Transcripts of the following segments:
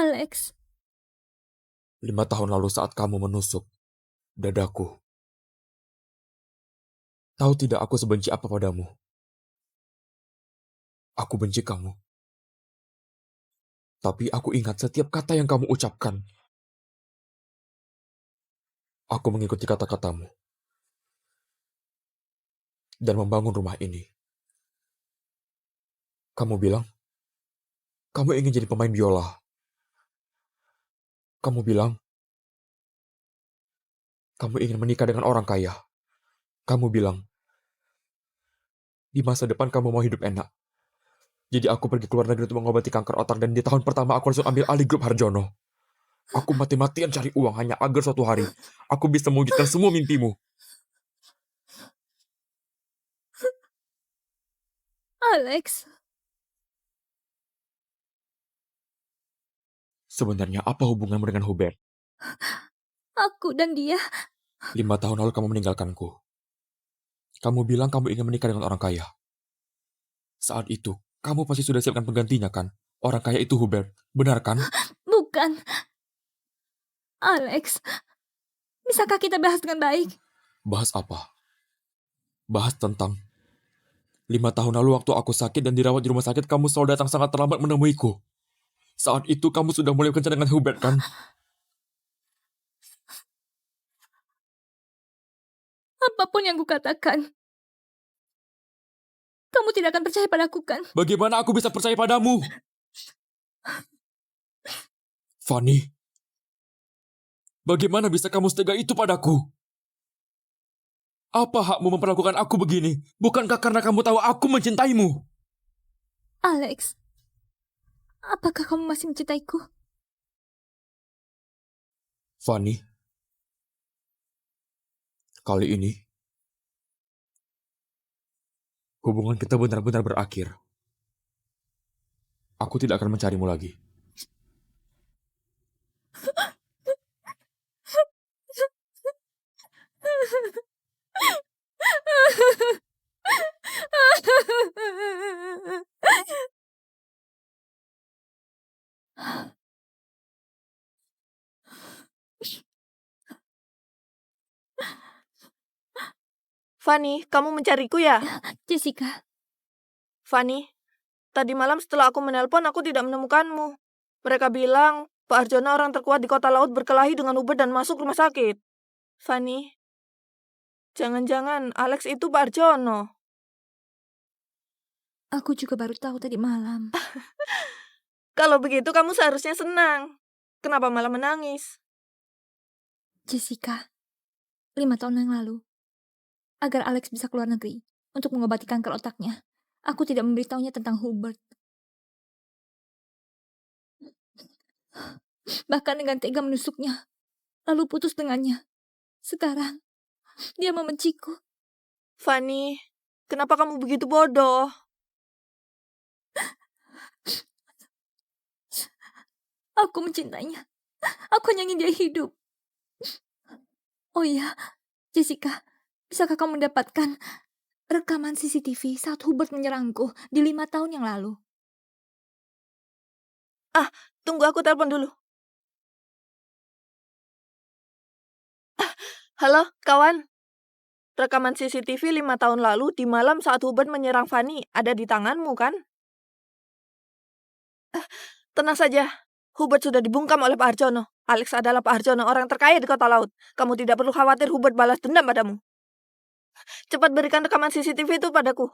Alex. 5 tahun lalu saat kamu menusuk dadaku. Tahu tidak aku sebenci apa padamu? Aku benci kamu. Tapi aku ingat setiap kata yang kamu ucapkan. Aku mengikuti kata-katamu. Dan membangun rumah ini. Kamu bilang, kamu ingin jadi pemain biola. Kamu bilang, kamu ingin menikah dengan orang kaya. Kamu bilang, di masa depan kamu mau hidup enak. Jadi aku pergi ke luar negeri untuk mengobati kanker otak dan di tahun pertama aku langsung ambil alih grup Harjono. Aku mati-matian cari uang hanya agar suatu hari aku bisa mewujudkan semua mimpimu. Alex. Sebenarnya apa hubunganmu dengan Hubert? Aku dan dia. 5 tahun lalu kamu meninggalkanku. Kamu bilang kamu ingin menikah dengan orang kaya. Saat itu, kamu pasti sudah siapkan penggantinya kan? Orang kaya itu Hubert, benar kan? Bukan. Alex. Bisakah kita bahas dengan baik? Bahas apa? Bahas tentang 5 tahun lalu waktu aku sakit dan dirawat di rumah sakit, kamu selalu datang sangat terlambat menemuiku. Saat itu kamu sudah mulai kencan dengan Hubert kan? Apapun yang kukatakan, kamu tidak akan percaya padaku kan? Bagaimana aku bisa percaya padamu? Fanny, bagaimana bisa kamu setega itu padaku? Apa hakmu memperlakukan aku begini? Bukankah karena kamu tahu aku mencintaimu? Alex, apakah kamu masih mencintaiku? Fanny, kali ini hubungan kita benar-benar berakhir. Aku tidak akan mencarimu lagi. Fanny, kamu mencariku ya? Jessica. Fanny, tadi malam setelah aku menelpon, aku tidak menemukanmu. Mereka bilang, Pak Arjono orang terkuat di kota laut berkelahi dengan Hubert dan masuk rumah sakit. Fanny, jangan-jangan Alex itu Pak Arjono. Aku juga baru tahu tadi malam. Kalau begitu kamu seharusnya senang. Kenapa malah menangis? Jessica, 5 tahun yang lalu, agar Alex bisa keluar negeri untuk mengobati kanker otaknya, aku tidak memberitahunya tentang Hubert. Bahkan dengan tega menusuknya, lalu putus dengannya. Sekarang, dia membenciku. Fanny, kenapa kamu begitu bodoh? Aku mencintainya. Aku hanya ingin dia hidup. Oh iya, Jessica, bisakah kamu mendapatkan rekaman CCTV saat Hubert menyerangku di 5 tahun yang lalu? Tunggu aku telepon dulu. Halo, kawan. Rekaman CCTV 5 tahun lalu di malam saat Hubert menyerang Fanny ada di tanganmu, kan? Tenang saja. Hubert sudah dibungkam oleh Pak Arjono. Alex adalah Pak Arjono, orang terkaya di kota laut. Kamu tidak perlu khawatir Hubert balas dendam padamu. Cepat berikan rekaman CCTV itu padaku.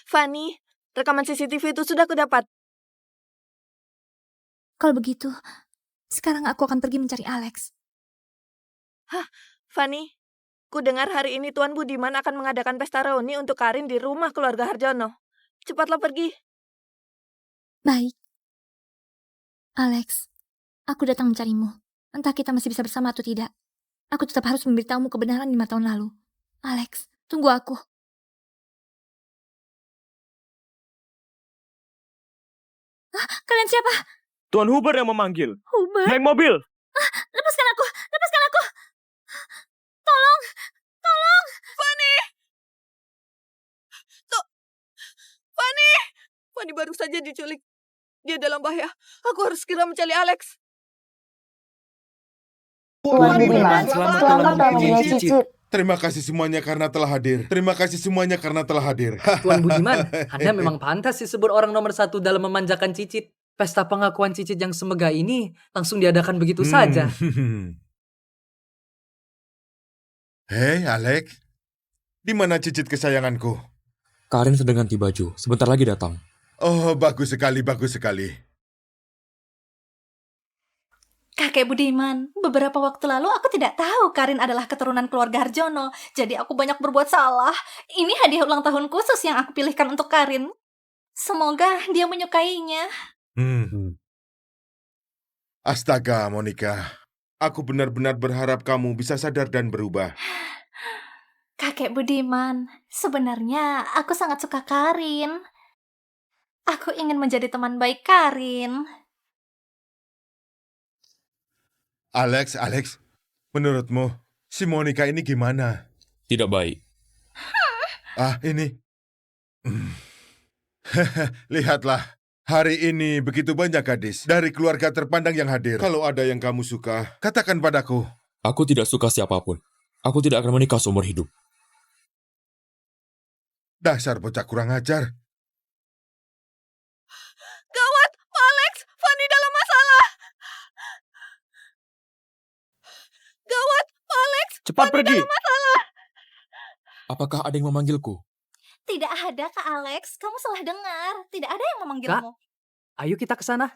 Fanny, rekaman CCTV itu sudah kudapat. Kalau begitu, sekarang aku akan pergi mencari Alex. Fanny, ku dengar hari ini Tuan Budiman akan mengadakan pesta reuni untuk Karin di rumah keluarga Harjono. Cepatlah pergi. Baik. Alex, aku datang mencarimu. Entah kita masih bisa bersama atau tidak. Aku tetap harus memberitahumu kebenaran 5 tahun lalu. Alex, tunggu aku. Kalian siapa? Tuan Hubert yang memanggil. Hubert? Naik mobil! Lepaskan aku! Lepaskan aku! Tolong! Tolong! Fanny! Fanny! Fanny baru saja diculik. Dia dalam bahaya. Aku harus segera mencari Alex. Tuan Budiman, Budiman, selamat selamat telah mempunyai mempunyai Cicit. Cicit. Terima kasih semuanya karena telah hadir. Terima kasih semuanya karena telah hadir. Tuan Budiman, Anda memang pantas disebut orang nomor 1 dalam memanjakan Cicit. Pesta pengakuan Cicit yang semegah ini langsung diadakan begitu saja. Hei, Alex. Di mana Cicit kesayanganku? Karin sedang ganti baju. Sebentar lagi datang. Oh, bagus sekali, bagus sekali. Kakek Budiman, beberapa waktu lalu aku tidak tahu Karin adalah keturunan keluarga Harjono, jadi aku banyak berbuat salah. Ini hadiah ulang tahun khusus yang aku pilihkan untuk Karin. Semoga dia menyukainya. Astaga, Monica. Aku benar-benar berharap kamu bisa sadar dan berubah. Kakek Budiman, sebenarnya aku sangat suka Karin. Aku ingin menjadi teman baik Karin. Alex, menurutmu si Monica ini gimana? Tidak baik. Ah, ini. Lihatlah. Hari ini begitu banyak gadis dari keluarga terpandang yang hadir. Kalau ada yang kamu suka, katakan padaku. Aku tidak suka siapapun. Aku tidak akan menikah seumur hidup. Dasar bocah kurang ajar. Gawat, Pak Alex, Fanny dalam masalah. Gawat, Pak Alex, Cepat pergi. Apakah ada yang memanggilku? Tidak ada, Kak Alex. Kamu salah dengar. Tidak ada yang memanggilmu. Ayo kita ke sana.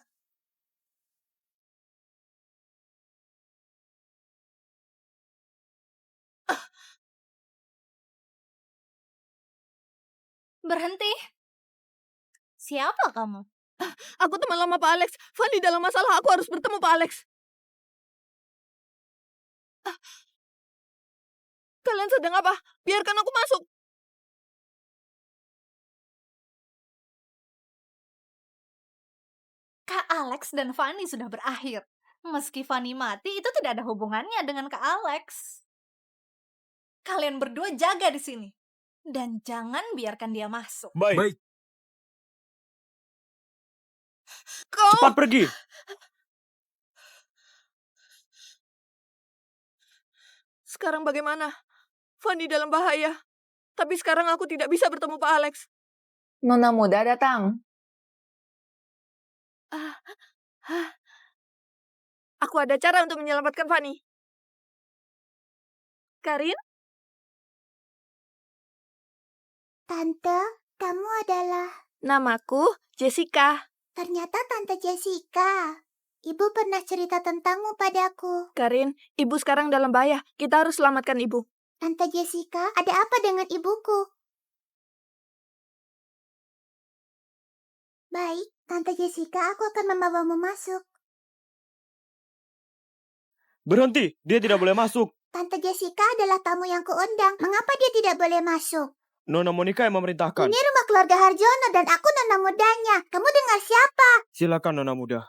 Berhenti. Siapa kamu? Aku teman lama Pak Alex. Fanny dalam masalah. Aku harus bertemu Pak Alex. Kalian sedang apa? Biarkan aku masuk. Kak Alex dan Fanny sudah berakhir. Meski Fanny mati, itu tidak ada hubungannya dengan Kak Alex. Kalian berdua jaga di sini. Dan jangan biarkan dia masuk. Baik. Kau... Cepat pergi. Sekarang bagaimana? Fanny dalam bahaya. Tapi sekarang aku tidak bisa bertemu Pak Alex. Nona muda datang. Aku ada cara untuk menyelamatkan Fanny. Karin? Tante, kamu adalah... Namaku Jessica. Ternyata Tante Jessica. Ibu pernah cerita tentangmu padaku. Karin, ibu sekarang dalam bahaya. Kita harus selamatkan ibu. Tante Jessica, ada apa dengan ibuku? Baik, Tante Jessica, aku akan membawamu masuk. Berhenti. Dia tidak boleh masuk. Tante Jessica adalah tamu yang kuundang. Mengapa dia tidak boleh masuk? Nona Monica yang memerintahkan. Ini rumah keluarga Harjono dan aku nona mudanya. Kamu dengar siapa? Silakan Nona muda.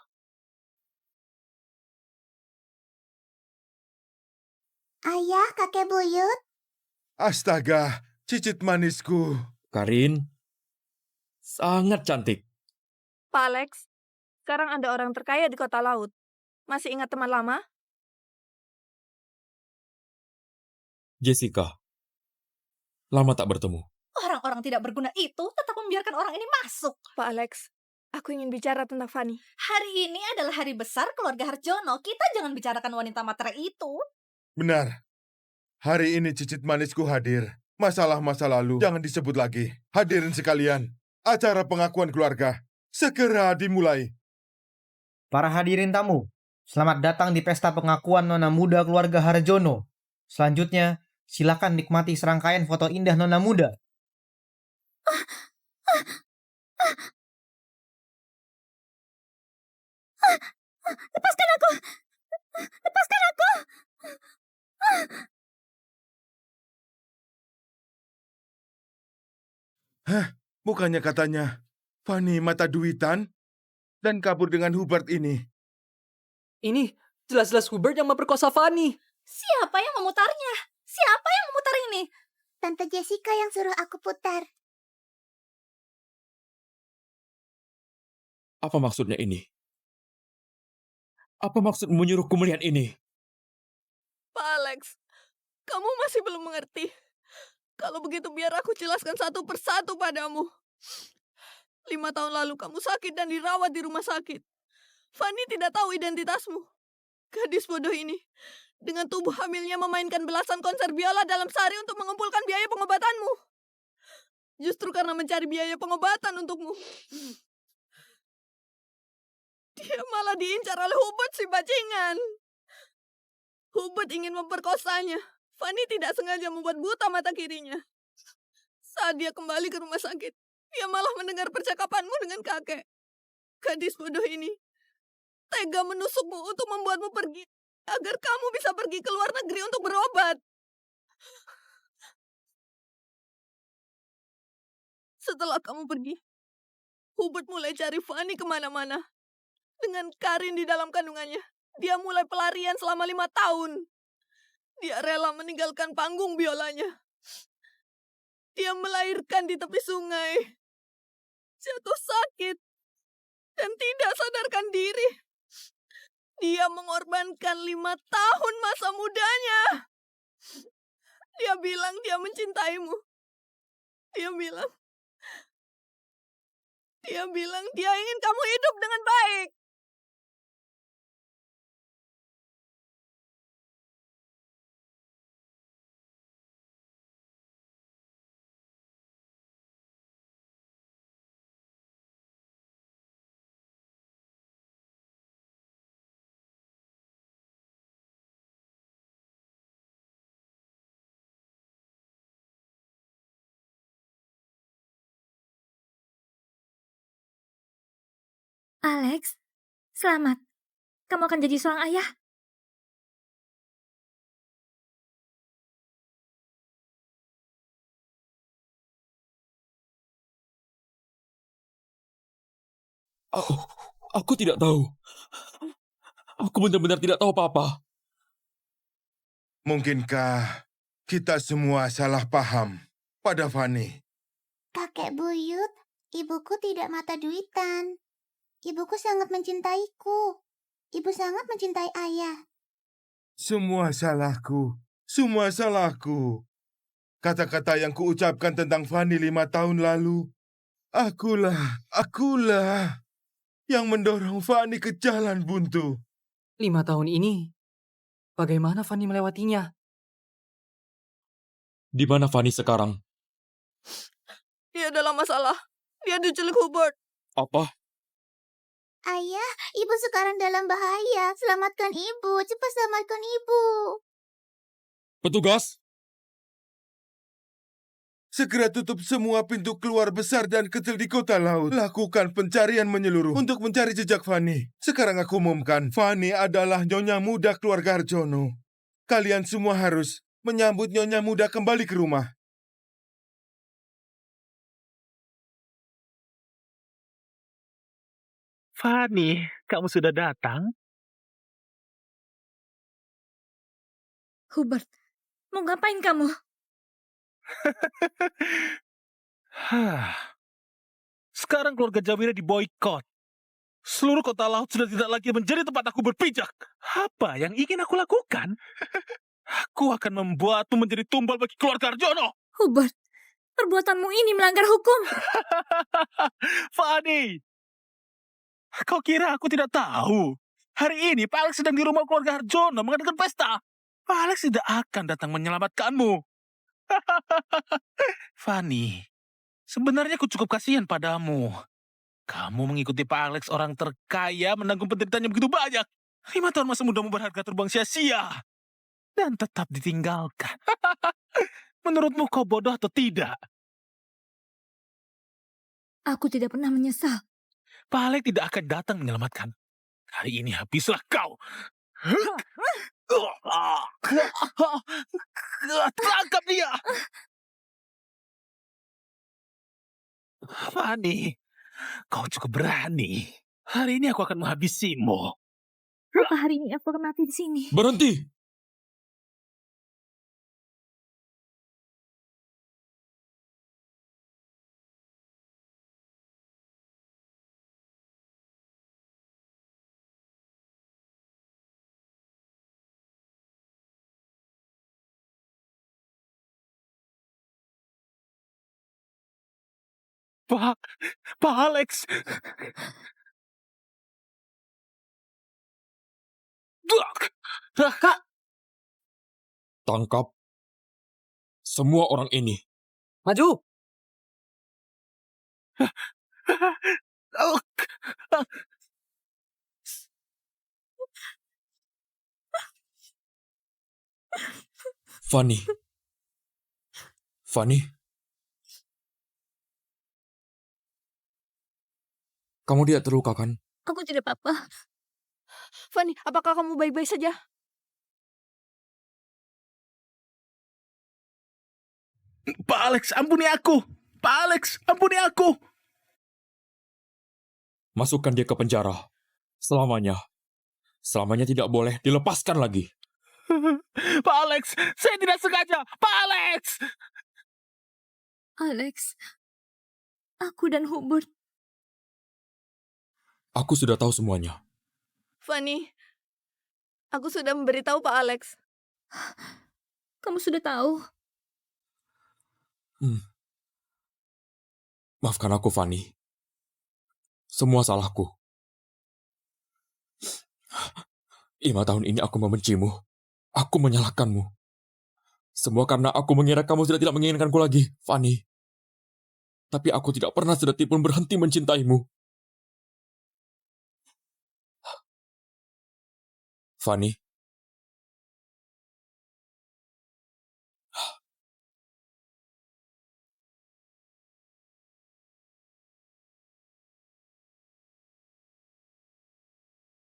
Ayah, kakek buyut. Astaga, Cicit manisku. Karin, sangat cantik. Pak Alex, sekarang Anda orang terkaya di kota laut. Masih ingat teman lama? Jessica, lama tak bertemu. Orang-orang tidak berguna itu tetap membiarkan orang ini masuk. Pak Alex, aku ingin bicara tentang Fanny. Hari ini adalah hari besar keluarga Harjono. Kita jangan bicarakan wanita materai itu. Benar. Hari ini Cicit manisku hadir. Masalah masa lalu jangan disebut lagi. Hadirin sekalian, acara pengakuan keluarga segera dimulai. Para hadirin tamu, selamat datang di pesta pengakuan Nona Muda keluarga Harjono. Selanjutnya, silakan nikmati serangkaian foto indah Nona Muda. Lepaskan aku! Lepaskan aku! Bukannya katanya Fanny mata duitan dan kabur dengan Hubert ini. Ini jelas-jelas Hubert yang memperkosa Fanny. Siapa yang memutarnya? Siapa yang memutar ini? Tante Jessica yang suruh aku putar. Apa maksudnya ini? Apa maksud menyuruhku melihat ini? Pak Alex, kamu masih belum mengerti. Kalau begitu biar aku jelaskan satu persatu padamu. 5 tahun lalu kamu sakit dan dirawat di rumah sakit. Fanny tidak tahu identitasmu. Gadis bodoh ini, dengan tubuh hamilnya memainkan belasan konser biola dalam sehari untuk mengumpulkan biaya pengobatanmu. Justru karena mencari biaya pengobatan untukmu, dia malah diincar oleh Hubert si bajingan. Hubert ingin memperkosanya. Fanny tidak sengaja membuat buta mata kirinya. Saat dia kembali ke rumah sakit, dia malah mendengar percakapanmu dengan kakek. Gadis bodoh ini tega menusukmu untuk membuatmu pergi agar kamu bisa pergi ke luar negeri untuk berobat. Setelah kamu pergi, Hubert mulai cari Fanny kemana-mana. Dengan Karin di dalam kandungannya, dia mulai pelarian selama 5 tahun. Dia rela meninggalkan panggung biolanya. Dia melahirkan di tepi sungai. Jatuh sakit dan tidak sadarkan diri. Dia mengorbankan 5 tahun masa mudanya. Dia bilang dia mencintaimu. Dia bilang dia ingin kamu hidup dengan baik. Alex, selamat. Kamu akan jadi seorang ayah. Aku tidak tahu. Aku benar-benar tidak tahu apa-apa. Mungkinkah kita semua salah paham pada Fanny? Kakek buyut, ibuku tidak mata duitan. Ibuku sangat mencintaiku. Ibu sangat mencintai ayah. Semua salahku. Semua salahku. Kata-kata yang kuucapkan tentang Fanny 5 tahun lalu. Akulah yang mendorong Fanny ke jalan buntu. 5 tahun ini, bagaimana Fanny melewatinya? Di mana Fanny sekarang? Dia dalam masalah. Dia diculik Hubert. Apa? Ayah, ibu sekarang dalam bahaya. Selamatkan ibu. Cepat selamatkan ibu. Petugas? Segera tutup semua pintu keluar besar dan kecil di kota laut. Lakukan pencarian menyeluruh untuk mencari jejak Fanny. Sekarang aku umumkan, Fanny adalah nyonya muda keluarga Harjono. Kalian semua harus menyambut nyonya muda kembali ke rumah. Fanny, kamu sudah datang? Hubert, mau ngapain kamu? Sekarang keluarga Jawira diboikot. Seluruh kota laut sudah tidak lagi menjadi tempat aku berpijak. Apa yang ingin aku lakukan? Aku akan membuatmu menjadi tumbal bagi keluarga Harjono. Hubert, perbuatanmu ini melanggar hukum. Fanny, kau kira aku tidak tahu? Hari ini Pak Alex sedang di rumah keluarga Harjono mengadakan pesta. Pak Alex tidak akan datang menyelamatkanmu. Fanny, sebenarnya aku cukup kasihan padamu. Kamu mengikuti Pak Alex, orang terkaya, menanggung penderitaan yang begitu banyak. 5 tahun masa mudamu berharga terbang sia-sia. Dan tetap ditinggalkan. Menurutmu kau bodoh atau tidak? Aku tidak pernah menyesal. Pak Alex tidak akan datang menyelamatkan. Hari ini habislah kau. Tangkap dia! Fanny, kau cukup berani. Hari ini aku akan menghabisimu. Apa hari ini aku akan mati di sini? Berhenti! Pak Alex. Kak, Tangkap semua orang ini. maju. Oh, Fanny. Fanny, kamu tidak terluka kan? Aku tidak apa-apa. Fanny, apakah kamu baik-baik saja? Pak Alex, ampuni aku. Pak Alex, ampuni aku. Masukkan dia ke penjara. Selamanya. Selamanya tidak boleh dilepaskan lagi. Pak Alex, saya tidak sengaja. Pak Alex. Alex, aku dan Hubert. Aku sudah tahu semuanya. Fanny, aku sudah memberitahu Pak Alex. Kamu sudah tahu. Maafkan aku, Fanny. Semua salahku. 5 tahun ini aku membencimu. Aku menyalahkanmu. Semua karena aku mengira kamu sudah tidak menginginkanku lagi, Fanny. Tapi aku tidak pernah sedetik pun berhenti mencintaimu. Fanny.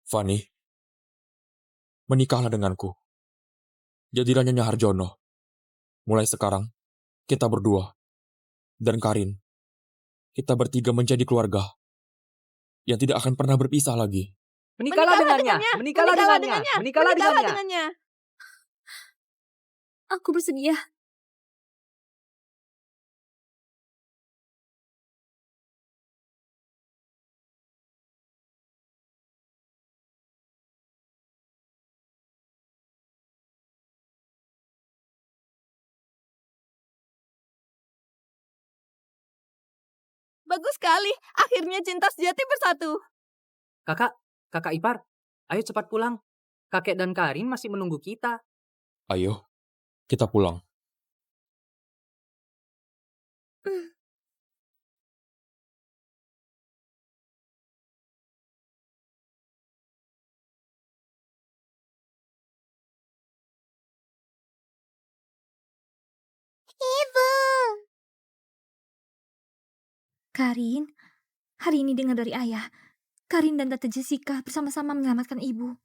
Fanny. Menikahlah denganku. Jadilah Nyonya Harjono. Mulai sekarang, kita berdua. Dan Karin. Kita bertiga menjadi keluarga. Yang tidak akan pernah berpisah lagi. Menikahlah dengannya. Menikahlah dengannya. Menikahlah dengannya. dengannya. Aku bersedia. Bagus sekali, akhirnya cinta sejati bersatu. Kakak ipar, ayo cepat pulang. Kakek dan Karin masih menunggu kita. Ayo, kita pulang. Ibu. Karin, hari ini dengar dari ayah. Karin dan Tante Jessica bersama-sama menyelamatkan ibu.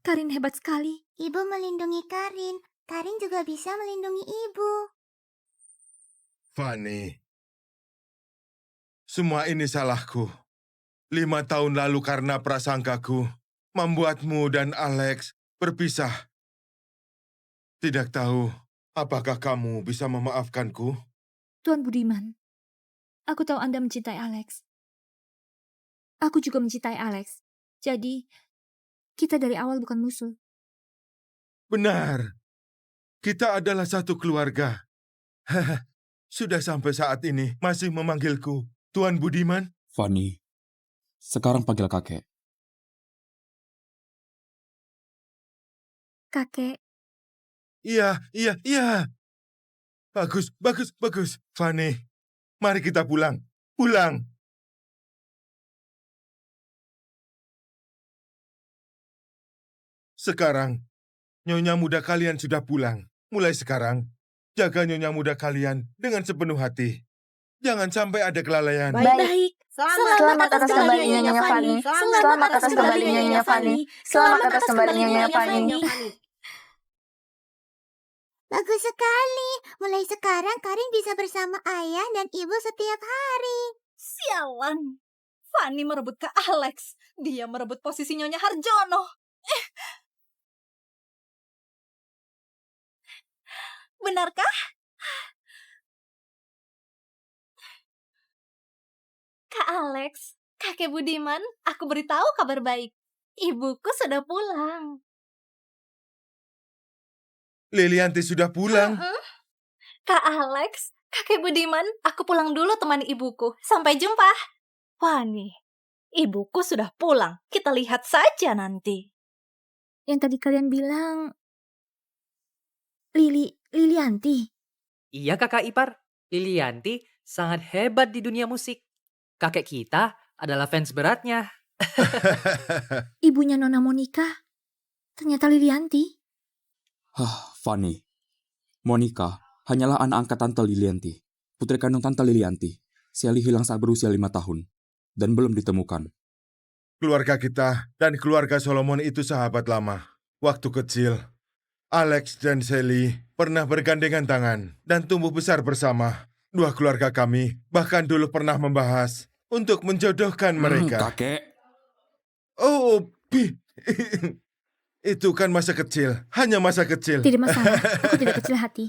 Karin hebat sekali. Ibu melindungi Karin. Karin juga bisa melindungi ibu. Fanny, semua ini salahku. 5 tahun lalu karena prasangkaku membuatmu dan Alex berpisah. Tidak tahu apakah kamu bisa memaafkanku? Tuan Budiman, aku tahu Anda mencintai Alex. Aku juga mencintai Alex. Jadi, kita dari awal bukan musuh. Benar. Kita adalah satu keluarga. Sudah sampai saat ini masih memanggilku Tuan Budiman? Fanny, sekarang panggil kakek. Kakek, Iya. Bagus. Fanny, mari kita pulang. Pulang. Sekarang, nyonya muda kalian sudah pulang. Mulai sekarang, jaga nyonya muda kalian dengan sepenuh hati. Jangan sampai ada kelalaian. Baik. Selamat atas kembalinya Nyonya Fanny. Selamat atas kembalinya Nyonya Fanny. Selamat atas kembalinya Nyonya Fanny. Bagus sekali. Mulai sekarang Karin bisa bersama ayah dan ibu setiap hari. Sialan. Fanny merebut ke Alex. Dia merebut posisi Nyonya Harjono. Benarkah? Kak Alex, Kakek Budiman, aku beritahu kabar baik. Ibuku sudah pulang. Lilianti sudah pulang. Kak Alex, Kakek Budiman, aku pulang dulu temani ibuku. Sampai jumpa. Fani, ibuku sudah pulang. Kita lihat saja nanti. Yang tadi kalian bilang Lilianti. Iya kakak ipar, Lilianti sangat hebat di dunia musik. Kakek kita adalah fans beratnya. Ibunya Nona Monica. Ternyata Lilianti. Fanny. Monica hanyalah anak angkat Tante Lilianti. Putri kandung Tante Lilianti. Sally hilang saat berusia 5 tahun. Dan belum ditemukan. Keluarga kita dan keluarga Solomon itu sahabat lama. Waktu kecil, Alex dan Sally pernah bergandengan tangan dan tumbuh besar bersama. Dua keluarga kami bahkan dulu pernah membahas untuk menjodohkan mereka. Kakek. Oh, itu kan masa kecil. Hanya masa kecil. Tidak masalah, aku tidak kecil hati.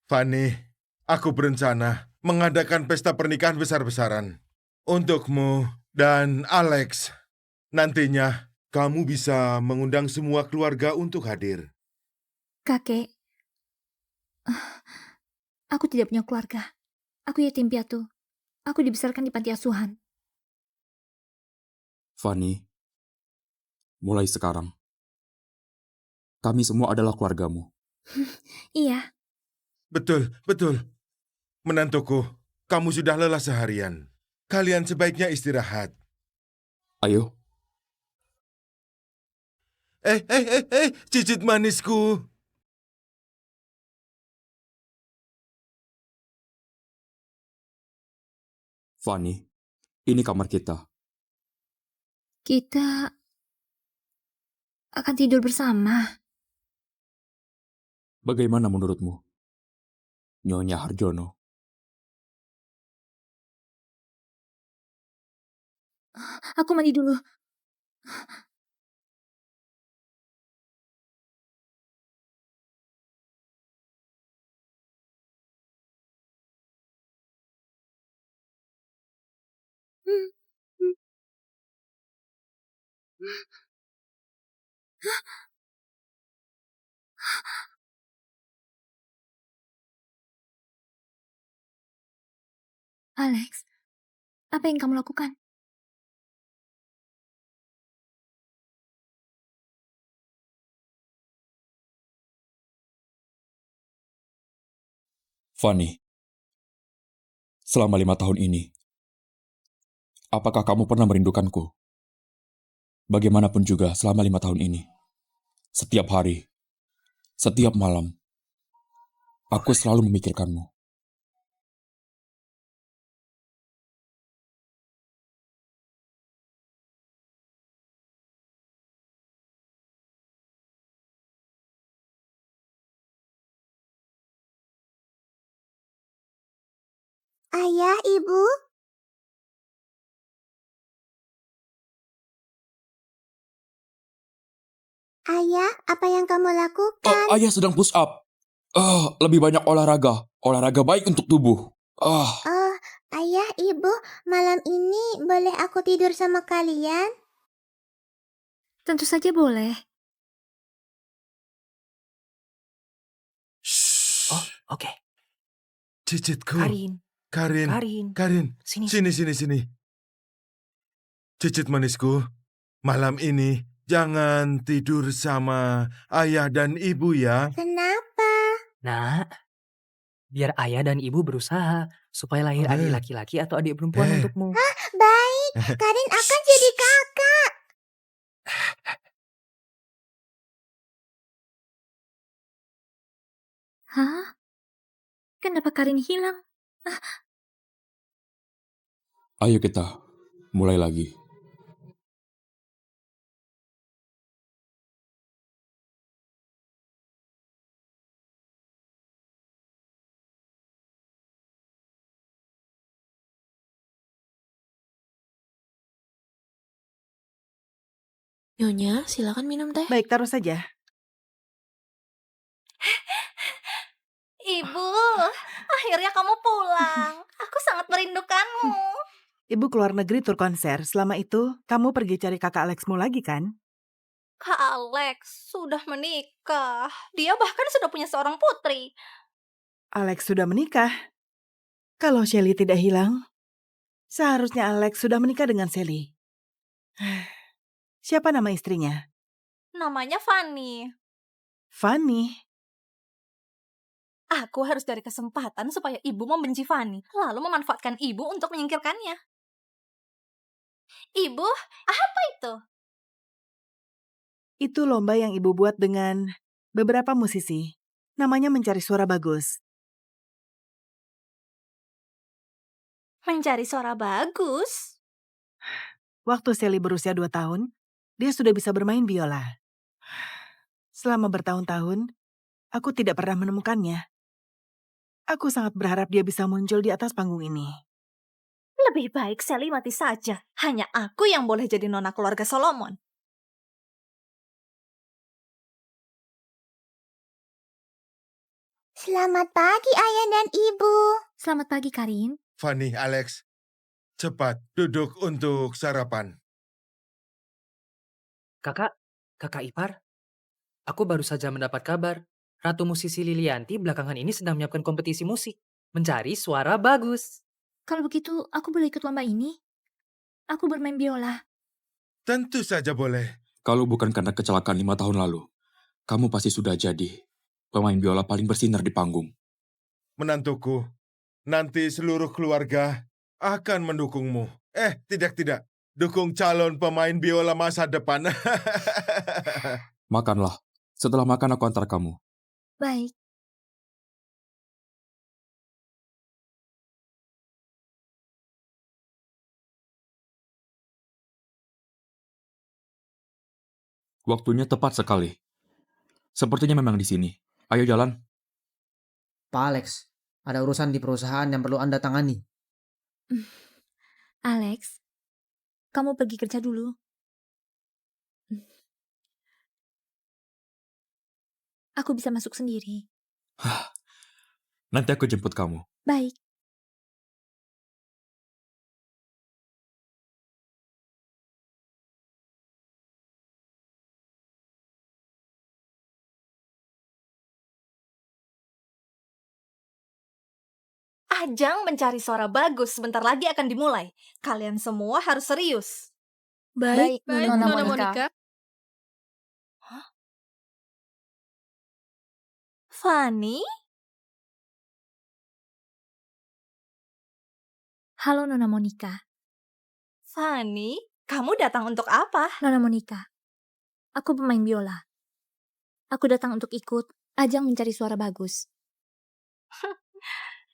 Fanny, aku berencana mengadakan pesta pernikahan besar-besaran untukmu dan Alex. Nantinya, kamu bisa mengundang semua keluarga untuk hadir. Kakek, aku tidak punya keluarga. Aku yatim piatu. Aku dibesarkan di panti asuhan. Fanny, mulai sekarang, kami semua adalah keluargamu. Iya. Betul, betul. Menantuku, kamu sudah lelah seharian. Kalian sebaiknya istirahat. Ayo. Cicit manisku. Fanny, ini kamar kita. Kita akan tidur bersama. Bagaimana menurutmu, Nyonya Harjono? Aku mandi dulu. Alex, apa yang kamu lakukan? Fanny, selama 5 tahun ini, apakah kamu pernah merindukanku? Bagaimanapun juga selama 5 tahun ini, setiap hari, setiap malam, aku selalu memikirkanmu. Ayah, Ibu. Ayah, apa yang kamu lakukan? Ayah sedang push up. Lebih banyak olahraga. Olahraga baik untuk tubuh. Oh, Ayah, Ibu, malam ini boleh aku tidur sama kalian? Tentu saja boleh. Oh, oke. Cicitku. Karin. Karin. Sini. Cicit manisku, malam ini jangan tidur sama ayah dan ibu ya. Kenapa? Nak, biar ayah dan ibu berusaha supaya lahir adik laki-laki atau adik perempuan untukmu. Baik, Karin akan jadi kakak. Hah? Kenapa Karin hilang? Ayo kita mulai lagi. Nyonya, silakan minum teh. Baik, taruh saja. Ibu, akhirnya kamu pulang. Aku sangat merindukanmu. Ibu keluar negeri tur konser. Selama itu, kamu pergi cari kakak Alexmu lagi kan? Kak Alex sudah menikah. Dia bahkan sudah punya seorang putri. Alex sudah menikah. Kalau Shelly tidak hilang, seharusnya Alex sudah menikah dengan Shelly. Siapa nama istrinya? Namanya Fanny. Fanny. Aku harus cari kesempatan supaya ibu membenci Fanny, lalu memanfaatkan ibu untuk menyingkirkannya. Ibu, apa itu? Itu lomba yang ibu buat dengan beberapa musisi. Namanya Mencari Suara Bagus. Mencari suara bagus. Waktu Shelly berusia 2 tahun, dia sudah bisa bermain biola. Selama bertahun-tahun, aku tidak pernah menemukannya. Aku sangat berharap dia bisa muncul di atas panggung ini. Lebih baik Sally mati saja. Hanya aku yang boleh jadi nona keluarga Solomon. Selamat pagi, Ayah dan Ibu. Selamat pagi, Karin. Fanny, Alex, cepat duduk untuk sarapan. Kakak ipar, aku baru saja mendapat kabar. Ratu musisi Lilianti belakangan ini sedang menyiapkan kompetisi musik. Mencari suara bagus. Kalau begitu, aku boleh ikut lomba ini? Aku bermain biola. Tentu saja boleh. Kalau bukan karena kecelakaan 5 tahun lalu, kamu pasti sudah jadi pemain biola paling bersinar di panggung. Menantuku, nanti seluruh keluarga akan mendukungmu. Tidak. Dukung calon pemain biola masa depan. Makanlah. Setelah makan aku antar kamu. Baik. Waktunya tepat sekali. Sepertinya memang di sini. Ayo jalan. Pak Alex, ada urusan di perusahaan yang perlu Anda tangani. Alex, kamu pergi kerja dulu. Aku bisa masuk sendiri. Nanti aku jemput kamu. Baik. Ajang mencari suara bagus sebentar lagi akan dimulai. Kalian semua harus serius. Baik, Nona Monica. Fanny? Halo, Nona Monica. Fanny, kamu datang untuk apa? Nona Monica, aku pemain biola. Aku datang untuk ikut ajang mencari suara bagus.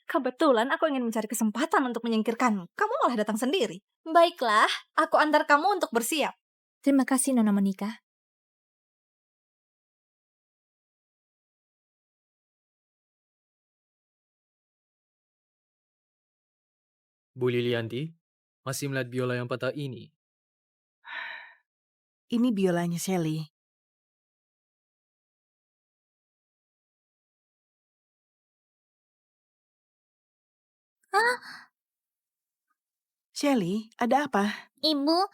Kebetulan aku ingin mencari kesempatan untuk menyingkirkanmu. Kamu malah datang sendiri. Baiklah, aku antar kamu untuk bersiap. Terima kasih, Nona Monica. Bu Lilianti, masih melihat biola yang patah ini? Ini biolanya Shelly. Shelly, ada apa? Ibu,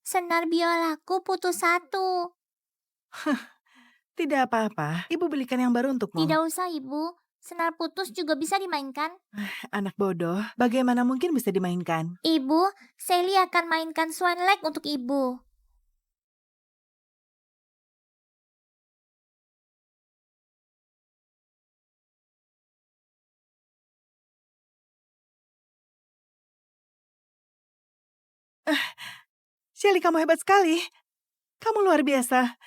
senar biolaku putus satu. Tidak apa-apa. Ibu belikan yang baru untukmu. Tidak usah, Ibu. Senar putus juga bisa dimainkan. Anak bodoh, bagaimana mungkin bisa dimainkan? Ibu, Sally akan mainkan Swan Lake untuk Ibu. Shelly, kamu hebat sekali. Kamu luar biasa.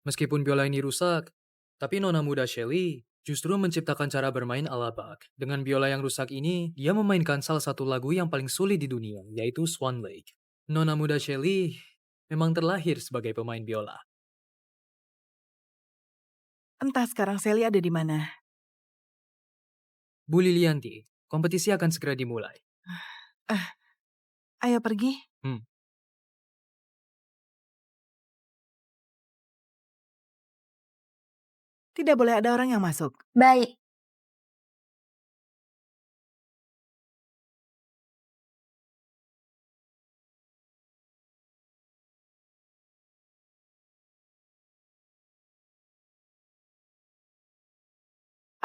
Meskipun biola ini rusak, tapi nona muda Shelly justru menciptakan cara bermain ala Bach. Dengan biola yang rusak ini, dia memainkan salah satu lagu yang paling sulit di dunia, yaitu Swan Lake. Nona muda Shelly memang terlahir sebagai pemain biola. Entah sekarang Sally ada di mana. Bu Lilianti, kompetisi akan segera dimulai. Ayo pergi. Tidak boleh ada orang yang masuk. Baik.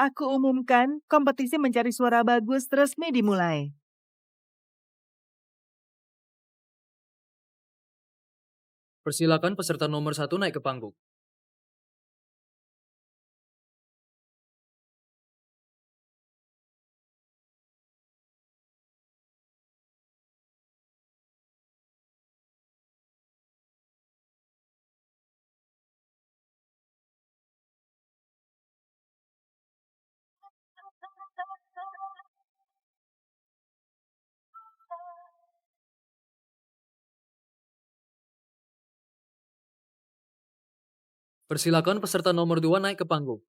Aku umumkan kompetisi mencari suara bagus resmi dimulai. Persilakan peserta nomor 1 naik ke panggung. Persilakan peserta nomor 2 naik ke panggung.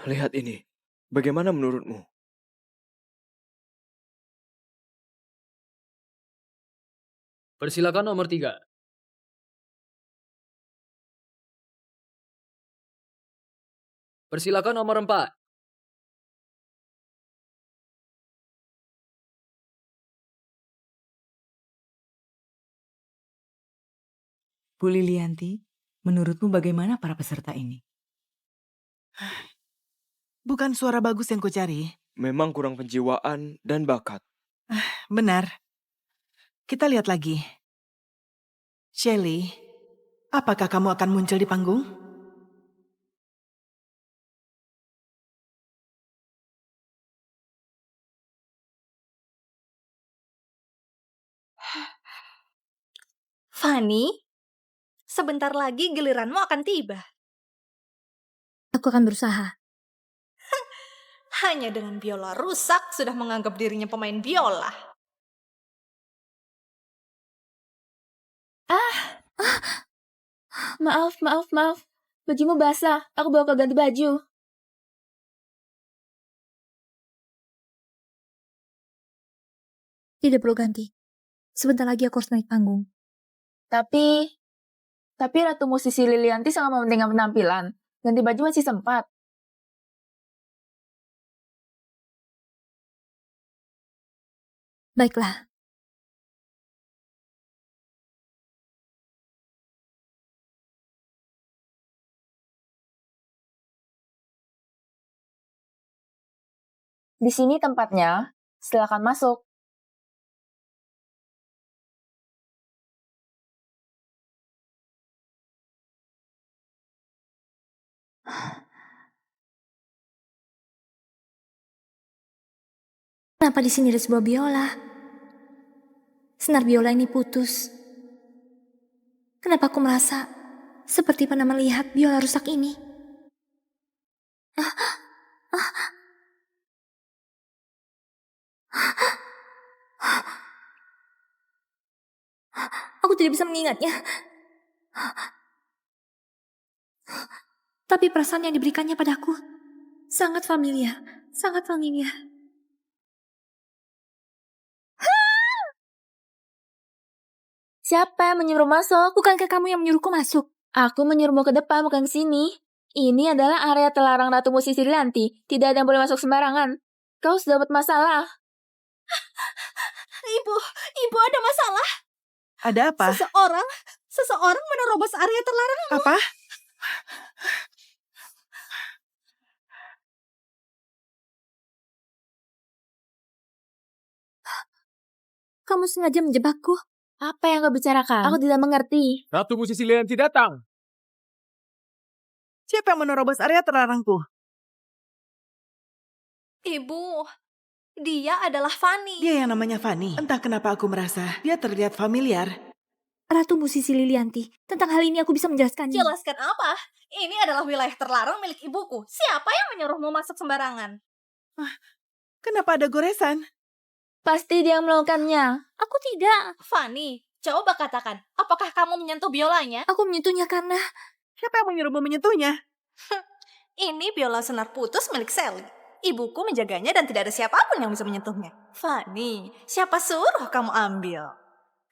Lihat ini. Bagaimana menurutmu? Persilakan nomor 3. Persilakan nomor 4. Bu Lilianti, menurutmu bagaimana para peserta ini? Bukan suara bagus yang kucari. Memang kurang penjiwaan dan bakat. Benar. Kita lihat lagi. Shelly, apakah kamu akan muncul di panggung? Fanny, sebentar lagi giliranmu akan tiba. Aku akan berusaha. Hanya dengan biola rusak sudah menganggap dirinya pemain biola. Maaf. Bajumu basah. Aku bawa kau ganti baju. Tidak perlu ganti. Sebentar lagi aku harus naik panggung. Tapi Ratu Musisi Lilianti sangat mementingkan penampilan. Ganti baju masih sempat. Baiklah. Di sini tempatnya. Silakan masuk. Kenapa di sini ada sebuah biola? Senar biola ini putus. Kenapa aku merasa seperti pernah melihat biola rusak ini? Aku tidak bisa mengingatnya. Tapi perasaan yang diberikannya padaku sangat familiar. Siapa yang menyuruh masuk? Bukankah kamu yang menyuruhku masuk? Aku menyuruhmu ke depan, bukan ke sini. Ini adalah area terlarang Ratu Musisi Lilianti. Tidak ada yang boleh masuk sembarangan. Kau sudah dapat masalah. Ibu ada masalah. Ada apa? Seseorang menerobos area terlarang. Apa? Kamu sengaja menjebakku. Apa yang kau bicarakan? Aku tidak mengerti. Ratu Musisi Lilianti datang. Siapa yang menerobos area terlarangku? Ibu, dia adalah Fanny. Dia yang namanya Fanny. Entah kenapa aku merasa dia terlihat familiar. Ratu Musisi Lilianti, tentang hal ini aku bisa menjelaskannya. Jelaskan apa? Ini adalah wilayah terlarang milik ibuku. Siapa yang menyuruhmu masuk sembarangan? Kenapa ada goresan? Pasti dia yang melakukannya. Aku tidak. Fanny, coba katakan, apakah kamu menyentuh biolanya? Aku menyentuhnya karena... Siapa yang menyuruhmu menyentuhnya? Ini biola senar putus milik Sally. Ibuku menjaganya dan tidak ada siapapun yang bisa menyentuhnya. Fanny, siapa suruh kamu ambil?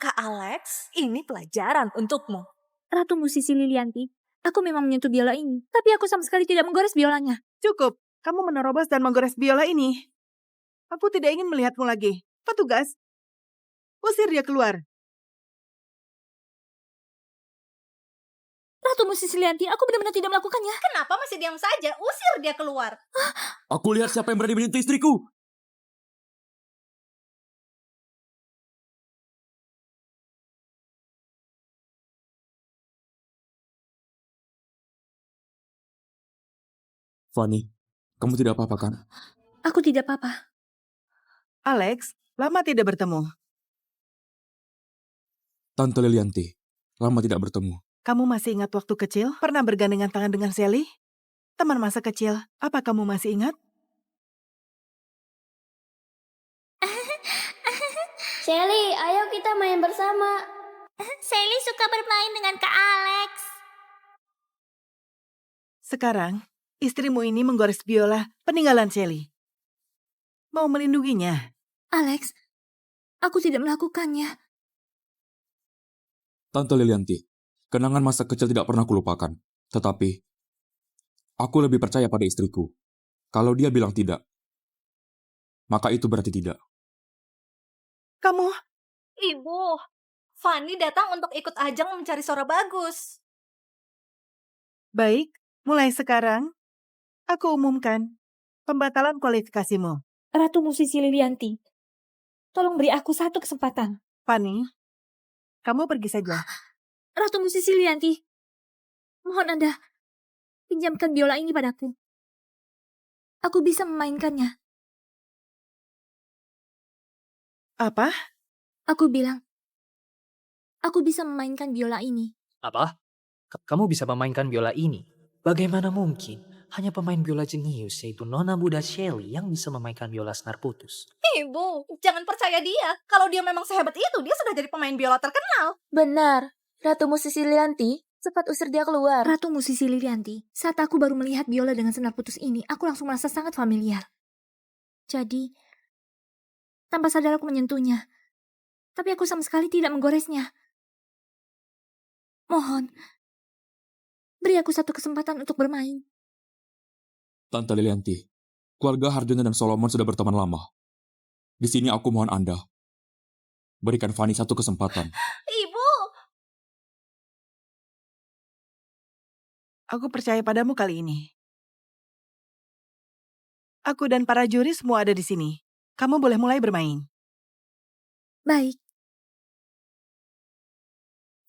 Kak Alex, ini pelajaran untukmu. Ratu musisi Lilianti, aku memang menyentuh biola ini, tapi aku sama sekali tidak menggores biolanya. Cukup, kamu menerobos dan menggores biola ini. Aku tidak ingin melihatmu lagi. Petugas, usir dia keluar. Ratu musisi Lilianti, aku benar-benar tidak melakukannya. Kenapa masih diam saja? Usir dia keluar. Aku lihat siapa yang berani menyentuh istriku. Fanny, kamu tidak apa-apa kan? Aku tidak apa-apa. Alex, lama tidak bertemu. Tante Lilianti, lama tidak bertemu. Kamu masih ingat waktu kecil? Pernah bergandengan tangan dengan Sally? Teman masa kecil, apa kamu masih ingat? Sally, ayo kita main bersama. Sally suka bermain dengan Kak Alex. Sekarang, istrimu ini menggores biola peninggalan Sally. Mau melindunginya? Alex, aku tidak melakukannya. Tante Lilianti, kenangan masa kecil tidak pernah kulupakan. Tetapi, aku lebih percaya pada istriku. Kalau dia bilang tidak, maka itu berarti tidak. Kamu? Ibu, Fanny datang untuk ikut ajang mencari suara bagus. Baik, mulai sekarang, aku umumkan pembatalan kualifikasimu. Ratu musisi Lilianti, tolong beri aku satu kesempatan. Fanny, kamu pergi saja. Ratu musisi Lilianti, mohon Anda, pinjamkan biola ini padaku. Aku bisa memainkannya. Apa? Aku bilang, aku bisa memainkan biola ini. Apa? Kamu bisa memainkan biola ini? Bagaimana mungkin? Hanya pemain biola jenius yaitu Nona muda Shelly yang bisa memainkan biola senar putus. Ibu, jangan percaya dia. Kalau dia memang sehebat itu, dia sudah jadi pemain biola terkenal. Benar. Ratu musisi Lilianti, cepat usir dia keluar. Ratu musisi Lilianti, saat aku baru melihat biola dengan senar putus ini, aku langsung merasa sangat familiar. Jadi, tanpa sadar aku menyentuhnya. Tapi aku sama sekali tidak menggoresnya. Mohon, beri aku satu kesempatan untuk bermain. Tante Lilianti, keluarga Harjono dan Solomon sudah berteman lama. Di sini aku mohon Anda, berikan Fanny satu kesempatan. Ibu! Aku percaya padamu kali ini. Aku dan para juri semua ada di sini. Kamu boleh mulai bermain. Baik.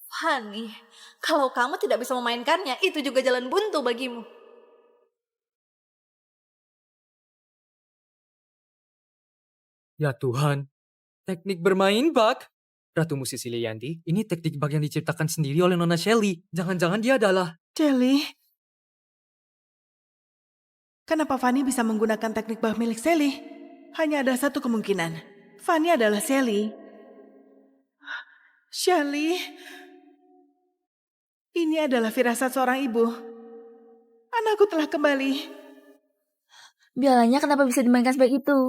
Fanny, kalau kamu tidak bisa memainkannya, itu juga jalan buntu bagimu. Ya Tuhan, teknik bermain bak. Ratu musisi Lilianti, ini teknik bak yang diciptakan sendiri oleh Nona Shelly. Jangan-jangan dia adalah... Shelly? Kenapa Fanny bisa menggunakan teknik bak milik Sally? Hanya ada satu kemungkinan. Fanny adalah Sally. Shelly? Ini adalah firasat seorang ibu. Anakku telah kembali. Biolanya kenapa bisa dimainkan sebaik itu?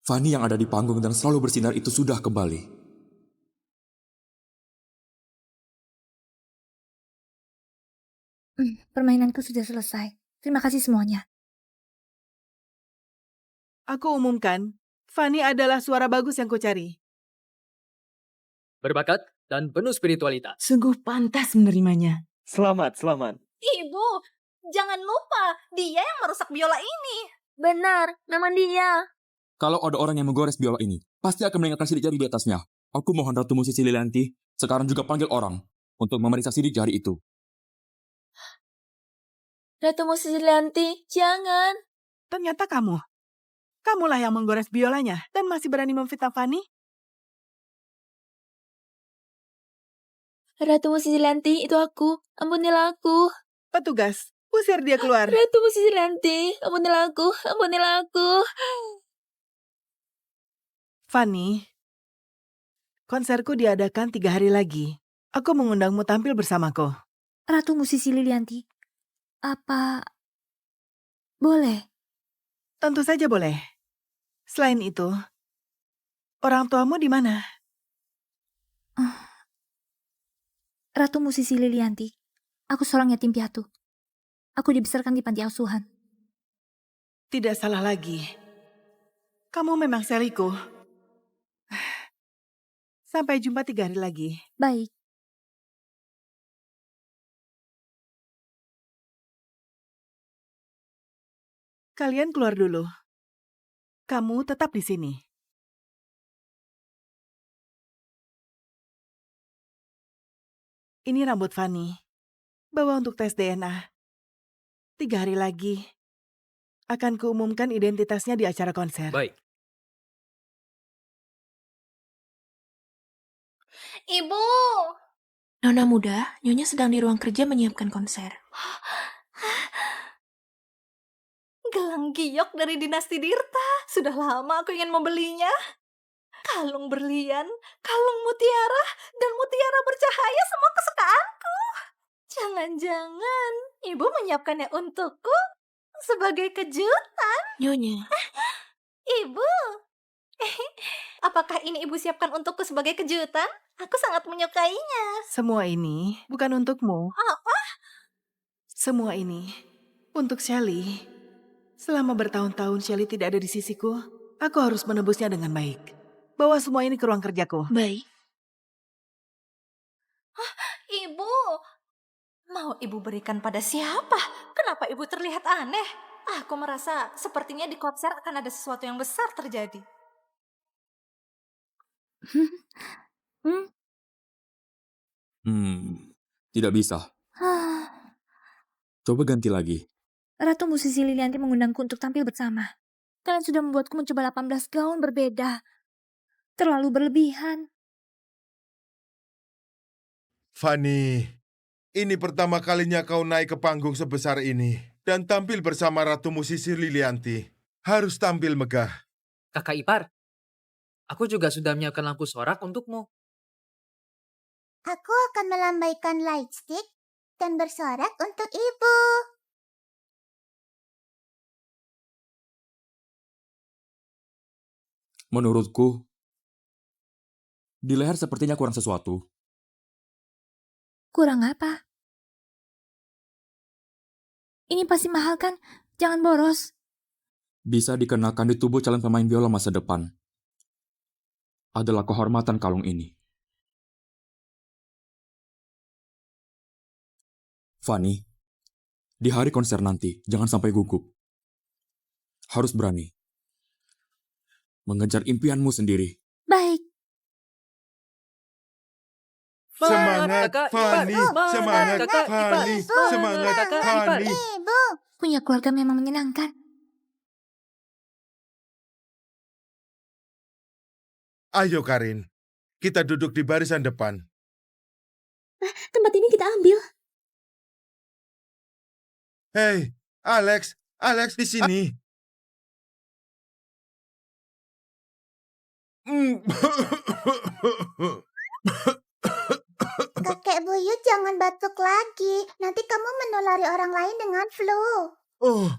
Fanny yang ada di panggung dan selalu bersinar itu sudah kembali. Permainanku sudah selesai. Terima kasih semuanya. Aku umumkan, Fanny adalah suara bagus yang kucari. Berbakat dan penuh spiritualitas. Sungguh pantas menerimanya. Selamat, selamat. Ibu, jangan lupa, dia yang merusak biola ini. Benar, memang dia. Kalau ada orang yang menggores biola ini, pasti akan meninggalkan sidik jari di atasnya. Aku mohon Ratu musisi Lilianti, sekarang juga panggil orang untuk memeriksa sidik jari itu. Ratu musisi Lilianti, jangan. Ternyata kamu. Kamulah yang menggores biolanya dan masih berani memfitnah Fanny? Ratu musisi Lilianti, itu aku. Ampunilah aku. Petugas, usir dia keluar. Ratu musisi Lilianti, ampunilah aku. Ampunilah aku. Fanny, konserku diadakan 3 hari lagi. Aku mengundangmu tampil bersamaku. Ratu musisi Lilianti, apa boleh? Tentu saja boleh. Selain itu, Orang tuamu di mana? Ratu Musisi Lilianti. Aku seorang yatim piatu. Aku dibesarkan di panti asuhan. Tidak salah lagi. Kamu memang Seliku. Sampai jumpa 3 hari lagi. Baik. Kalian keluar dulu. Kamu tetap di sini. Ini rambut Fanny. Bawa untuk tes DNA. 3 hari lagi. Akan kuumumkan identitasnya di acara konser. Baik. Ibu! Nona muda, Nyonya sedang di ruang kerja menyiapkan konser. Gelang giok dari dinasti Dirta. Sudah lama aku ingin membelinya. Kalung berlian, kalung mutiara, dan mutiara bercahaya semua kesukaanku. Jangan-jangan ibu menyiapkannya untukku sebagai kejutan. Nyonya, Ibu, apakah ini ibu siapkan untukku sebagai kejutan? Aku sangat menyukainya. Semua ini bukan untukmu. Apa? Semua ini untuk Shelly. Selama bertahun-tahun Shelly tidak ada di sisiku, aku harus menebusnya dengan baik. Bawa semua ini ke ruang kerjaku. baik. Ibu, mau ibu berikan pada siapa? Kenapa ibu terlihat aneh? Aku merasa sepertinya di konser akan ada sesuatu yang besar terjadi. Tidak bisa. Coba ganti lagi. Ratu Musisi Lilianti mengundangku untuk tampil bersama. Kalian sudah membuatku mencoba 18 gaun berbeda. Terlalu berlebihan. Fanny, ini pertama kalinya kau naik ke panggung sebesar ini dan tampil bersama Ratu Musisi Lilianti. Harus tampil megah. Kakak ipar, aku juga sudah menyiapkan lampu sorak untukmu. Aku akan melambaikan lightstick dan bersorak untuk ibu. Menurutku, di leher sepertinya kurang sesuatu. Kurang apa? Ini pasti mahal kan? Jangan boros. Bisa dikenakan di tubuh calon pemain biola masa depan. Adalah kehormatan kalung ini. Fanny, di hari konser nanti, jangan sampai gugup. Harus berani. Mengejar impianmu sendiri. Baik. Semangat, Fanny! Semangat, Kakak Fanny! ipar. Semangat, Kakak Fanny! Ibu, Punya keluarga memang menyenangkan. Ayo, Karin. Kita duduk di barisan depan. Tempat ini kita ambil. Hei, Alex! Alex, di sini. kakek buyut jangan batuk lagi. Nanti kamu menulari orang lain dengan flu. Oh.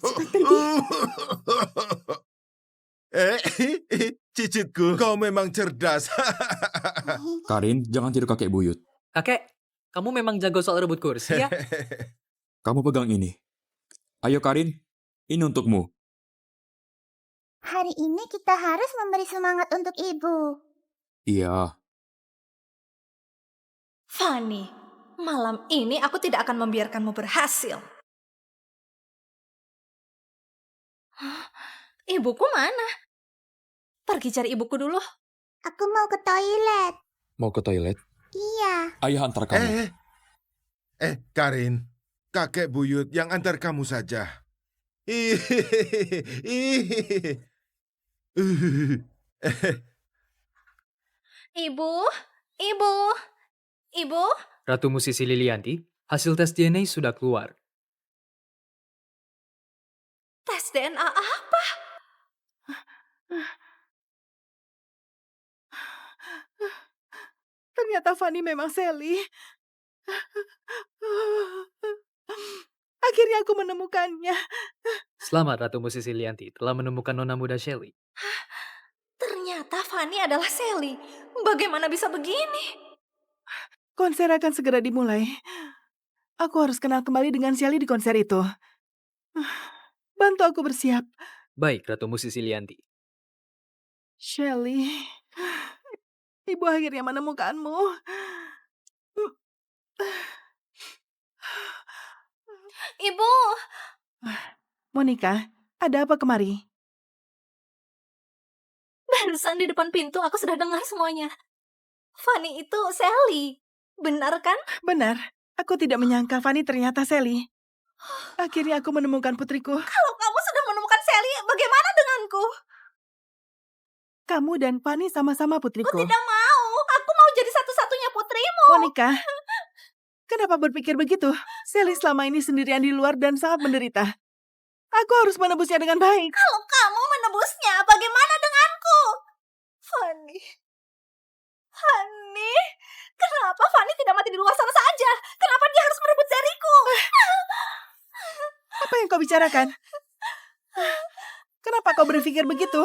Cepat pergi. Cicitku, kau memang cerdas. Karin, jangan tiru kakek buyut. Kakek, kamu memang jago soal rebut kursi ya? Kamu pegang ini. Ayo Karin, ini untukmu. Hari ini kita harus memberi semangat untuk ibu. Iya. Fanny, malam ini aku tidak akan membiarkanmu berhasil. Hah? Ibuku mana? Pergi cari ibuku dulu. Aku mau ke toilet. Mau ke toilet? Iya. Ayah antar kamu. Karin, kakek buyut yang antar kamu saja. Ibu. Ratu Musisi Lilianti, hasil tes DNA sudah keluar. Tes DNA apa? Ternyata Fanny memang Sally. Akhirnya aku menemukannya. Selamat Ratu Musisi Lianti telah menemukan nona muda Shelly. Ternyata Fanny adalah Sally. Bagaimana bisa begini? Konser akan segera dimulai. Aku harus kenal kembali dengan Shelly di konser itu. Bantu aku bersiap. Baik, Ratu Musisi Lianti. Shelly, ibu akhirnya menemukanmu. Ibu! Monica, ada apa kemari? Barusan di depan pintu aku sudah dengar semuanya. Fanny itu Sally. Benar kan? Benar. Aku tidak menyangka Fanny ternyata Sally. Akhirnya aku menemukan putriku. Kalau kamu sudah menemukan Sally, bagaimana denganku? Kamu dan Fanny sama-sama putriku. Aku tidak mau. Aku mau jadi satu-satunya putrimu. Monica, kenapa berpikir begitu? Sally selama ini sendirian di luar dan sangat menderita. Aku harus menebusnya dengan baik. Kalau kamu menebusnya, bagaimana denganku? Fanny. Fanny. Kenapa Fanny tidak mati di luar sana saja? Kenapa dia harus merebut dariku? Apa yang kau bicarakan? Kenapa kau berpikir begitu?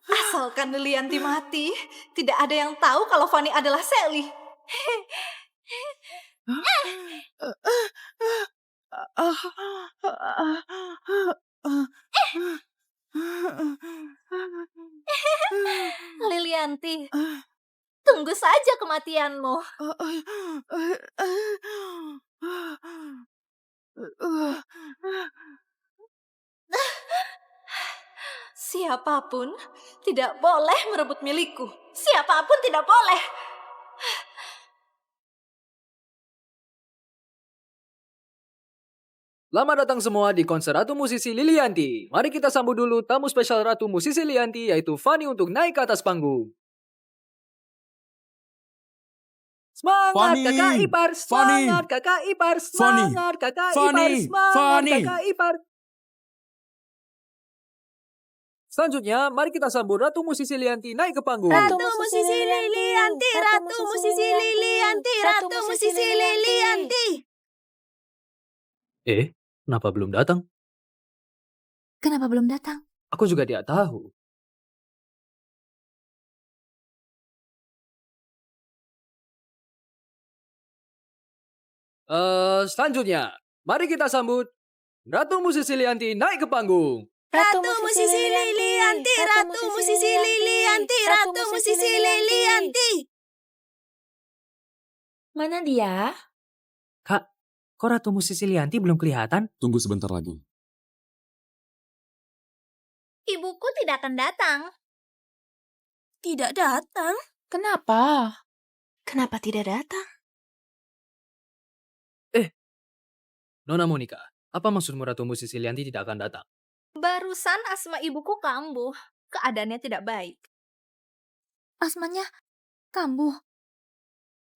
Asalkan Lianti mati, tidak ada yang tahu kalau Fanny adalah Sally. Lilianti, tunggu saja kematianmu. Siapapun tidak boleh merebut milikku. Siapapun tidak boleh. Selamat datang semua di konser Ratu Musisi Lilianti. Mari kita sambut dulu tamu spesial Ratu Musisi Lilianti, yaitu Fanny untuk naik ke atas panggung. Semangat Fanny! kakak ipar, Fanny! semangat kakak ipar, Fanny! semangat kakak Fanny! ipar, semangat Fanny! kakak ipar. Selanjutnya, mari kita sambut Ratu Musisi Lilianti naik ke panggung. Ratu Musisi Lilianti, Ratu Musisi Lilianti, Ratu Musisi Lilianti. Kenapa belum datang? Kenapa belum datang? Aku juga tidak tahu. Selanjutnya, mari kita sambut Ratu Musisi Lilianti naik ke panggung. Ratu Musisi Lilianti, Ratu Musisi Lilianti, Ratu Musisi Lilianti. Mana dia? Kak, kok Ratu Musisi Lilianti belum kelihatan? Tunggu sebentar lagi. Ibuku tidak akan datang. Tidak datang? Kenapa? Kenapa tidak datang? Nona Monica, apa maksudmu Ratu Musisi Lilianti tidak akan datang? Barusan asma ibuku kambuh. Keadaannya tidak baik. Asmanya kambuh.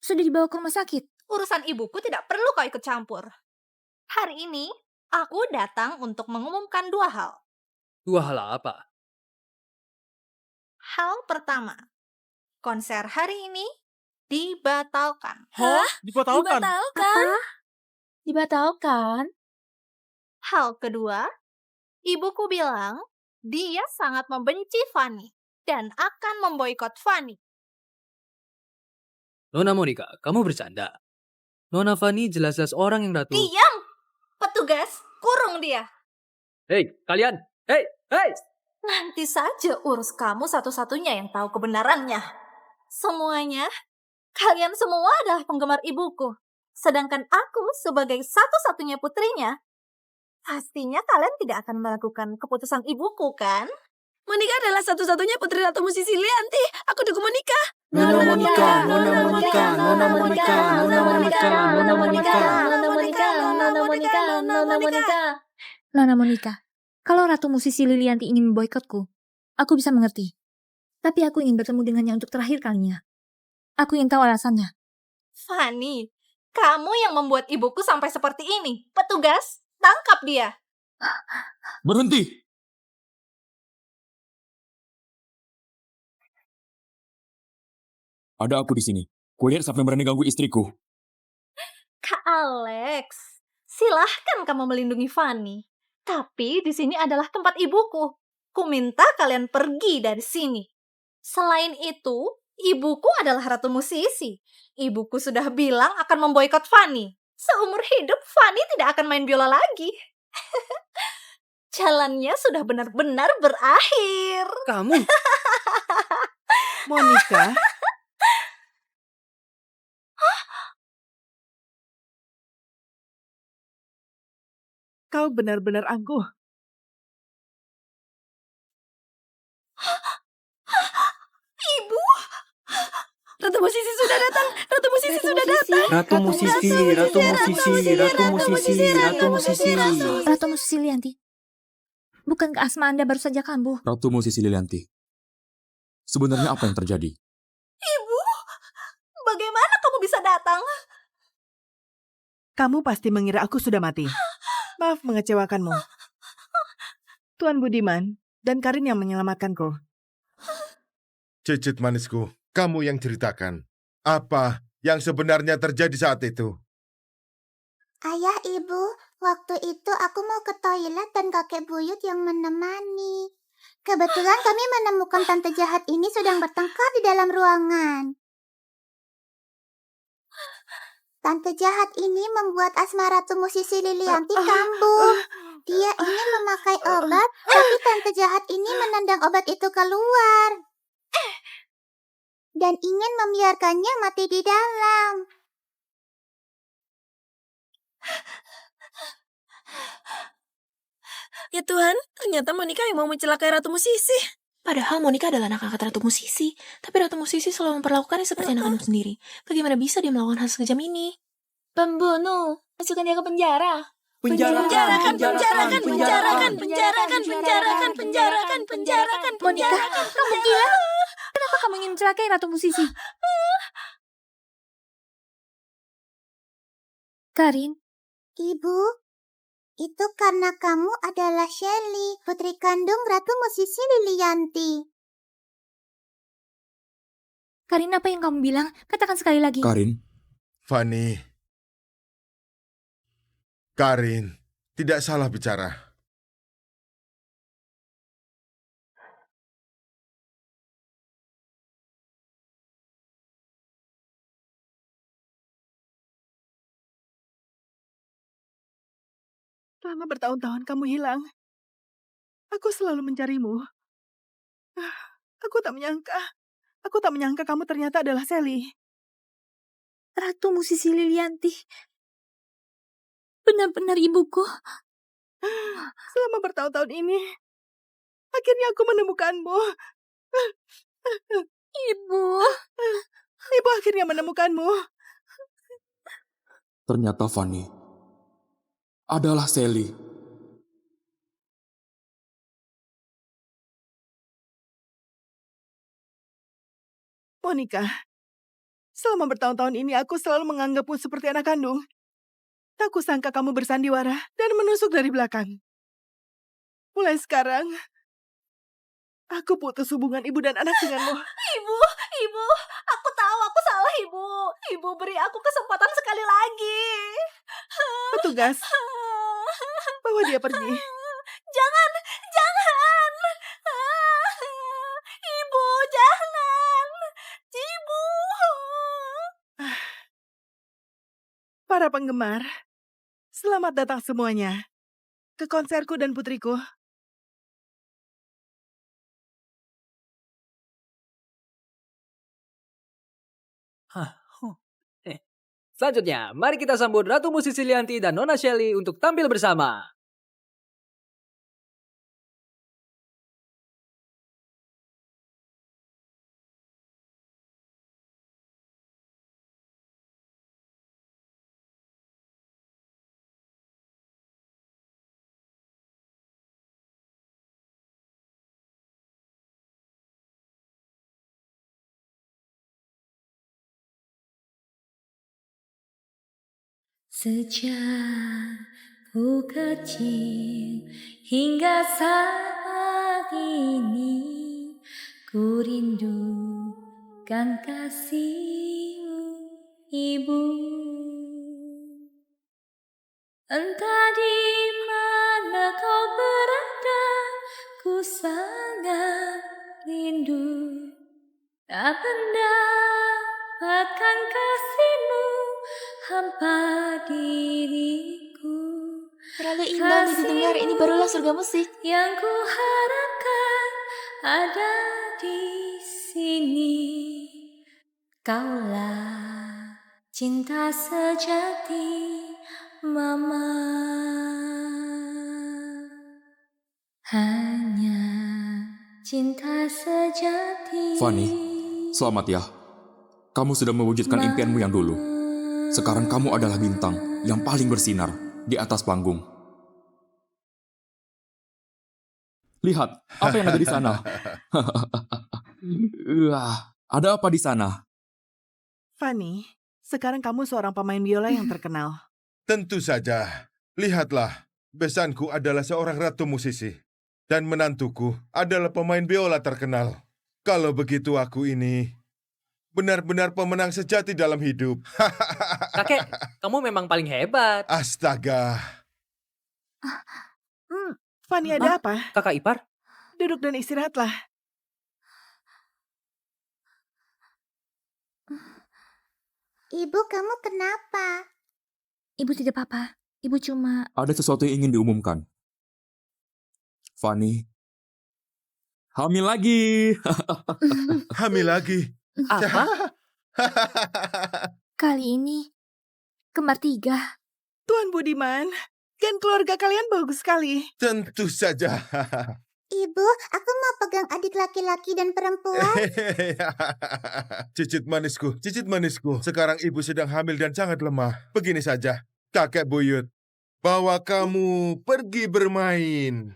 Sudah dibawa ke rumah sakit. Urusan ibuku tidak perlu kau ikut campur. Hari ini, aku datang untuk mengumumkan dua hal. Dua hal apa? Hal pertama, konser hari ini dibatalkan. Hah? Dibatalkan? Dibatalkan? Hal kedua, ibuku bilang dia sangat membenci Fanny dan akan memboikot Fanny. Nona Monica, kamu bercanda. Nona Fanny jelas-jelas orang yang Ratu... Diam! Petugas, kurung dia. Hei, kalian! Hei! Nanti saja urus kamu satu-satunya yang tahu kebenarannya. Semuanya, kalian semua adalah penggemar ibuku. Sedangkan aku sebagai satu-satunya putrinya, pastinya kalian tidak akan melakukan keputusan ibuku, kan? Monica adalah satu-satunya putri Ratu Musisi Lilianti. Aku dukung Monica. Nona Monica, Nona Monica, Nona Monica, Nona Monica, Nona Monica. Nona Monica, kalau Ratu Musisi Lilianti ingin memboikotku, aku bisa mengerti. Tapi aku ingin bertemu dengannya untuk terakhir kalinya. Aku ingin tahu alasannya. Fanny, kamu yang membuat ibuku sampai seperti ini. Petugas, tangkap dia. Berhenti! Ada aku di sini. Kulihat sampai berani ganggu istriku. Kak Alex, silahkan kamu melindungi Fanny. Tapi di sini adalah tempat ibuku. Ku minta kalian pergi dari sini. Selain itu, ibuku adalah ratu musisi. Ibuku sudah bilang akan memboikot Fanny. Seumur hidup Fanny tidak akan main biola lagi. Jalannya sudah benar-benar berakhir. Kamu? Monica? Kau benar-benar angkuh. Ibu, Ratu musisi sudah datang. Ratu musisi sudah datang. Ratu musisi, ratu musisi, ratu musisi, ratu musisi. Ratu musisi Lianti. Bukankah asma Anda baru saja kambuh? Ratu Musisi Lilianti. Sebenarnya apa yang terjadi? Ibu, bagaimana kamu bisa datang? Kamu pasti mengira aku sudah mati. Maaf mengecewakanmu. Tuan Budiman dan Karin yang menyelamatkanku. Cicit manisku, kamu yang ceritakan. Apa yang sebenarnya terjadi saat itu? Ayah, ibu, waktu itu aku mau ke toilet dan kakek buyut yang menemani. Kebetulan kami menemukan tante jahat ini sedang bertengkar di dalam ruangan. Tante jahat ini membuat asma Ratu Musisi Lilianti kambuh. Dia ingin memakai obat, tapi tante jahat ini menendang obat itu keluar. Dan ingin membiarkannya mati di dalam. Ya Tuhan, ternyata Monica yang mau mencelakai Ratu Musisi. Padahal Monica adalah anak angkat Ratu Musisi. Tapi Ratu Musisi selalu memperlakukannya seperti anak kandung sendiri. Bagaimana bisa dia melakukan hal sekejam ini? Pembunuh, masukkan dia ke penjara. Penjarakan. Monica, kamu gila? Kenapa kamu ingin mencelakai Ratu Musisi? Karin? Ibu, itu karena kamu adalah Shelly, putri kandung Ratu Musisi Lilianti. Karin, apa yang kamu bilang? Katakan sekali lagi. Karin? Fanny. Karin, tidak salah bicara. Selama bertahun-tahun kamu hilang. Aku selalu mencarimu. Aku tak menyangka kamu ternyata adalah Sally. Ratu Musisi Lilianti. Benar-benar ibuku. Selama bertahun-tahun ini, akhirnya aku menemukanmu. Ibu akhirnya menemukanmu. Ternyata Fanny adalah Sally. Monica, selama bertahun-tahun ini aku selalu menganggapmu seperti anak kandung. Tak kusangka kamu bersandiwara dan menusuk dari belakang. Mulai sekarang, aku putus hubungan ibu dan anak denganmu. Ibu, aku tahu aku salah, Ibu. Ibu beri aku kesempatan sekali lagi. Petugas, bawa dia pergi. Jangan. Ibu, jangan. Ibu. Para penggemar, selamat datang semuanya ke konserku dan putriku. Selanjutnya, mari kita sambut Ratu Musisi Lianti dan Nona Shelly untuk tampil bersama. Sejak ku kecil hingga saat ini ku rindukan kasihmu. ibu. Entah di mana kau berada, ku sangat rindu. Tak mendapatkan kasihmu, hampa diriku. Terlalu indah untuk didengar, ini barulah surga musik. Yang ku harapkan ada di sini. Kaulah cinta sejati, Mama. Hanya cinta sejati. Fanny, selamat ya. Kamu sudah mewujudkan impianmu yang dulu. Sekarang kamu adalah bintang yang paling bersinar di atas panggung. Lihat, apa yang ada di sana? Ada apa di sana? Fanny, sekarang kamu seorang pemain biola yang terkenal. Tentu saja. Lihatlah, besanku adalah seorang ratu musisi. Dan menantuku adalah pemain biola terkenal. Kalau begitu aku ini benar-benar pemenang sejati dalam hidup. Kakek, kamu memang paling hebat. Astaga. Fanny, ada apa? Kakak ipar? Duduk dan istirahatlah. Ibu, kamu kenapa? Ibu tidak apa-apa. Ibu cuma... Ada sesuatu yang ingin diumumkan. Fanny, hamil lagi. Hamil lagi? Apa? Kali ini, kembar 3. Tuan Budiman, kan keluarga kalian bagus sekali. Tentu saja. Ibu, aku mau pegang adik laki-laki dan perempuan. Cicit manisku. Sekarang ibu sedang hamil dan sangat lemah. Begini saja, kakek buyut. Bawa kamu pergi bermain.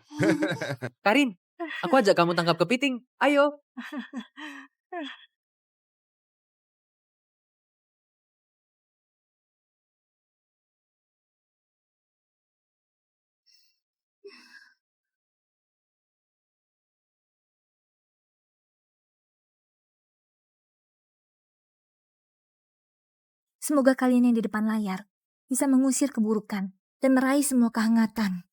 Karin, aku ajak kamu tangkap kepiting. Ayo. Semoga kalian yang di depan layar bisa mengusir keburukan dan meraih semua kehangatan.